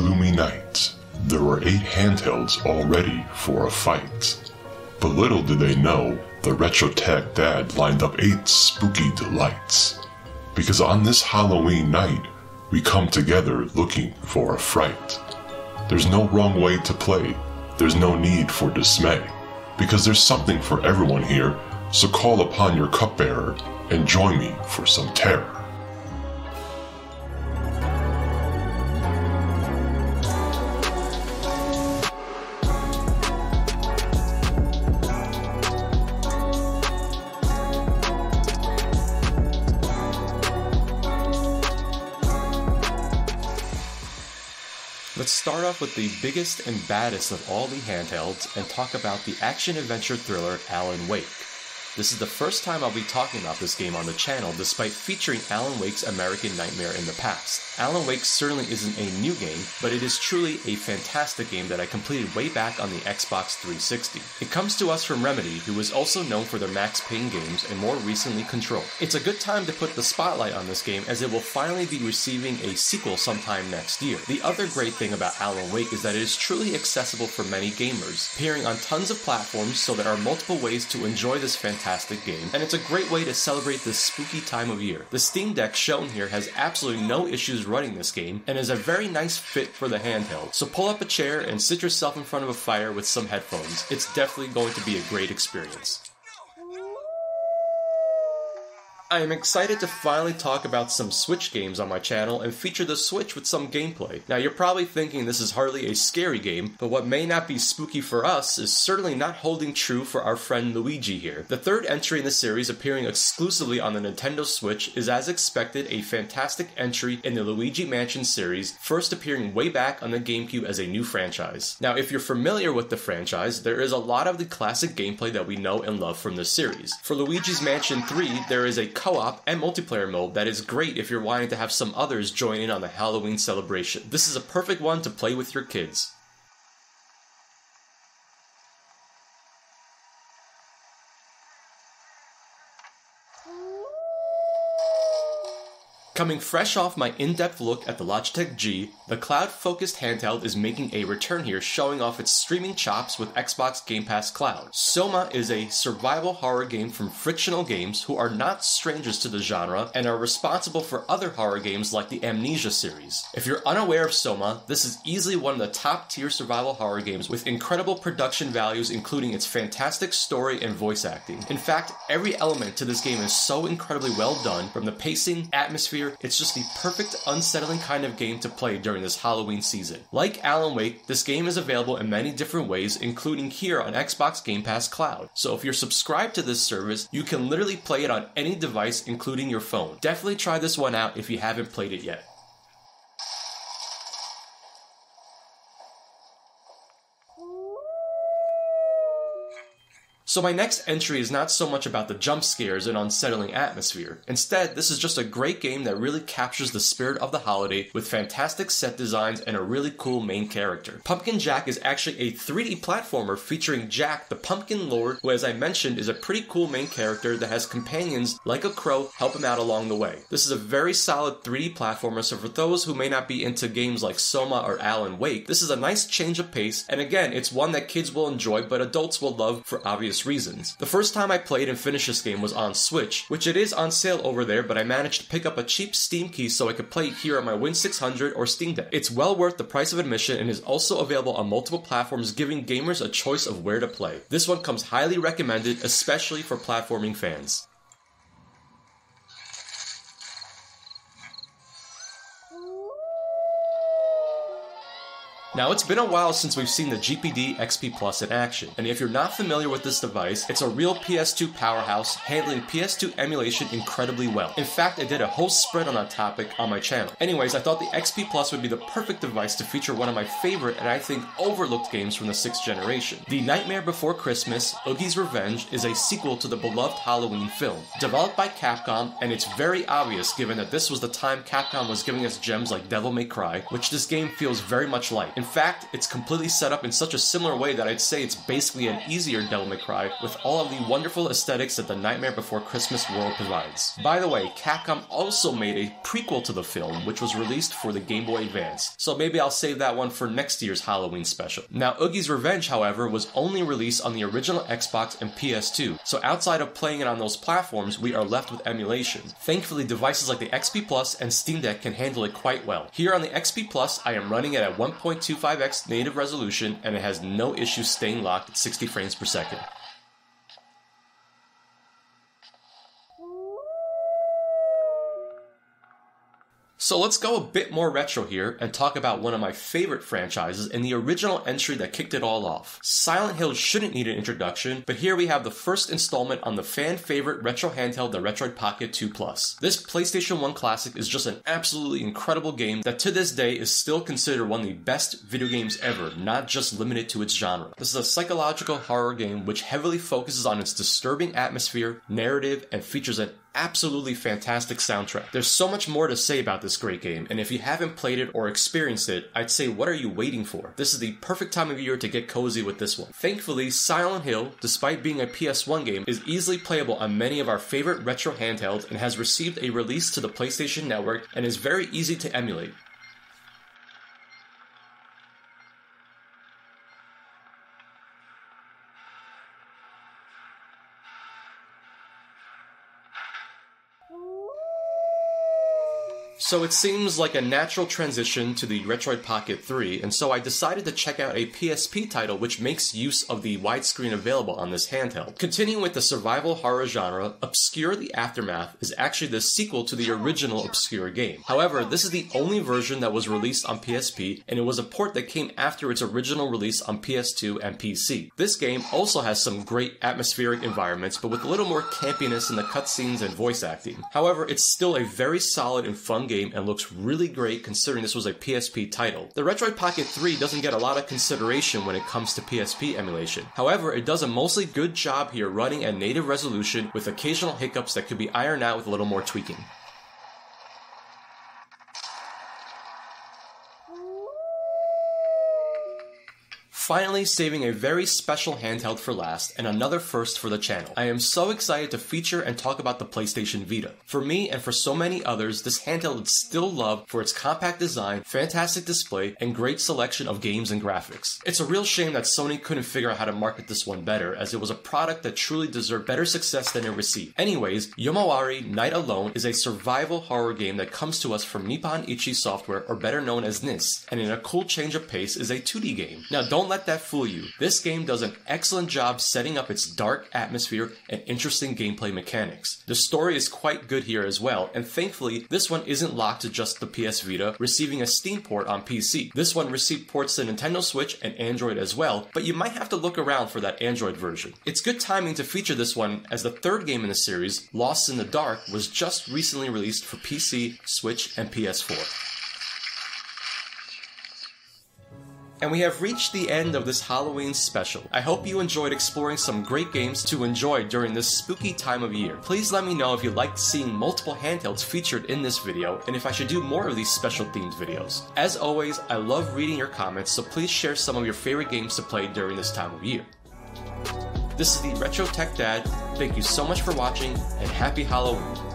gloomy night, there were 8 handhelds all ready for a fight. But little did they know, the Retrotech dad lined up 8 spooky delights. Because on this Halloween night, we come together looking for a fright. There's no wrong way to play, there's no need for dismay. Because there's something for everyone here, so call upon your cupbearer and join me for some terror. Let's start off with the biggest and baddest of all the handhelds and talk about the action-adventure thriller Alan Wake. This is the first time I'll be talking about this game on the channel despite featuring Alan Wake's American Nightmare in the past. Alan Wake certainly isn't a new game, but it is truly a fantastic game that I completed way back on the Xbox 360. It comes to us from Remedy, who is also known for their Max Payne games and more recently Control. It's a good time to put the spotlight on this game as it will finally be receiving a sequel sometime next year. The other great thing about Alan Wake is that it is truly accessible for many gamers, appearing on tons of platforms, so there are multiple ways to enjoy this fantastic game, and it's a great way to celebrate this spooky time of year. The Steam Deck shown here has absolutely no issues running this game, and is a very nice fit for the handheld. So pull up a chair and sit yourself in front of a fire with some headphones. It's definitely going to be a great experience. I am excited to finally talk about some Switch games on my channel and feature the Switch with some gameplay. Now you're probably thinking this is hardly a scary game, but what may not be spooky for us is certainly not holding true for our friend Luigi here. The third entry in the series appearing exclusively on the Nintendo Switch is as expected a fantastic entry in the Luigi Mansion series, first appearing way back on the GameCube as a new franchise. Now if you're familiar with the franchise, there is a lot of the classic gameplay that we know and love from the series. For Luigi's Mansion 3, there is a co-op and multiplayer mode that is great if you're wanting to have some others join in on the Halloween celebration. This is a perfect one to play with your kids. Coming fresh off my in-depth look at the Logitech G, the cloud-focused handheld is making a return here, showing off its streaming chops with Xbox Game Pass Cloud. SOMA is a survival horror game from Frictional Games, who are not strangers to the genre and are responsible for other horror games like the Amnesia series. If you're unaware of SOMA, this is easily one of the top-tier survival horror games with incredible production values, including its fantastic story and voice acting. In fact, every element to this game is so incredibly well done, from the pacing, atmosphere. It's just the perfect unsettling kind of game to play during this Halloween season. Like Alan Wake, this game is available in many different ways, including here on Xbox Game Pass Cloud. So if you're subscribed to this service, you can literally play it on any device, including your phone. Definitely try this one out if you haven't played it yet. So my next entry is not so much about the jump scares and unsettling atmosphere. Instead, this is just a great game that really captures the spirit of the holiday with fantastic set designs and a really cool main character. Pumpkin Jack is actually a 3D platformer featuring Jack, the Pumpkin Lord, who, as I mentioned, is a pretty cool main character that has companions like a crow help him out along the way. This is a very solid 3D platformer, so for those who may not be into games like SOMA or Alan Wake, this is a nice change of pace, and again, it's one that kids will enjoy but adults will love for obvious reasons. The first time I played and finished this game was on Switch, which it is on sale over there, but I managed to pick up a cheap Steam key so I could play it here on my Win600 or Steam Deck. It's well worth the price of admission and is also available on multiple platforms, giving gamers a choice of where to play. This one comes highly recommended, especially for platforming fans. Now, it's been a while since we've seen the GPD XP Plus in action, and if you're not familiar with this device, it's a real PS2 powerhouse, handling PS2 emulation incredibly well. In fact, I did a whole spread on that topic on my channel. Anyways, I thought the XP Plus would be the perfect device to feature one of my favorite and I think overlooked games from the 6th generation. The Nightmare Before Christmas, Oogie's Revenge, is a sequel to the beloved Halloween film. Developed by Capcom, and it's very obvious given that this was the time Capcom was giving us gems like Devil May Cry, which this game feels very much like. In fact, it's completely set up in such a similar way that I'd say it's basically an easier Devil May Cry with all of the wonderful aesthetics that the Nightmare Before Christmas world provides. By the way, Capcom also made a prequel to the film, which was released for the Game Boy Advance, so maybe I'll save that one for next year's Halloween special. Now, Oogie's Revenge, however, was only released on the original Xbox and PS2, so outside of playing it on those platforms, we are left with emulation. Thankfully, devices like the XP Plus and Steam Deck can handle it quite well. Here on the XP Plus, I am running it at 1.25x native resolution, and it has no issue staying locked at 60 frames per second. So let's go a bit more retro here and talk about one of my favorite franchises and the original entry that kicked it all off. Silent Hill shouldn't need an introduction, but here we have the first installment on the fan favorite retro handheld, the Retroid Pocket 2 Plus. This PlayStation 1 classic is just an absolutely incredible game that to this day is still considered one of the best video games ever, not just limited to its genre. This is a psychological horror game which heavily focuses on its disturbing atmosphere, narrative, and features an absolutely fantastic soundtrack. There's so much more to say about this great game, and if you haven't played it or experienced it, I'd say what are you waiting for? This is the perfect time of year to get cozy with this one. Thankfully, Silent Hill, despite being a PS1 game, is easily playable on many of our favorite retro handhelds and has received a release to the PlayStation Network and is very easy to emulate. So it seems like a natural transition to the Retroid Pocket 3, and so I decided to check out a PSP title which makes use of the widescreen available on this handheld. Continuing with the survival horror genre, Obscure: The Aftermath is actually the sequel to the original Obscure game. However, this is the only version that was released on PSP, and it was a port that came after its original release on PS2 and PC. This game also has some great atmospheric environments, but with a little more campiness in the cutscenes and voice acting. However, it's still a very solid and fun game and looks really great considering this was a PSP title. The Retroid Pocket 3 doesn't get a lot of consideration when it comes to PSP emulation. However, it does a mostly good job here running at native resolution with occasional hiccups that could be ironed out with a little more tweaking. Finally, saving a very special handheld for last, and another first for the channel. I am so excited to feature and talk about the PlayStation Vita. For me, and for so many others, this handheld is still loved for its compact design, fantastic display, and great selection of games and graphics. It's a real shame that Sony couldn't figure out how to market this one better, as it was a product that truly deserved better success than it received. Anyways, Yomawari Night Alone is a survival horror game that comes to us from Nippon Ichi Software, or better known as NIS, and in a cool change of pace is a 2D game. Now don't let that fool you. This game does an excellent job setting up its dark atmosphere and interesting gameplay mechanics. The story is quite good here as well, and thankfully this one isn't locked to just the PS Vita, receiving a Steam port on PC. This one received ports to Nintendo Switch and Android as well, but you might have to look around for that Android version. It's good timing to feature this one as the third game in the series, Lost in the Dark, was just recently released for PC, Switch, and PS4. And we have reached the end of this Halloween special. I hope you enjoyed exploring some great games to enjoy during this spooky time of year. Please let me know if you liked seeing multiple handhelds featured in this video, and if I should do more of these special themed videos. As always, I love reading your comments, so please share some of your favorite games to play during this time of year. This is the Retro Tech Dad. Thank you so much for watching, and happy Halloween.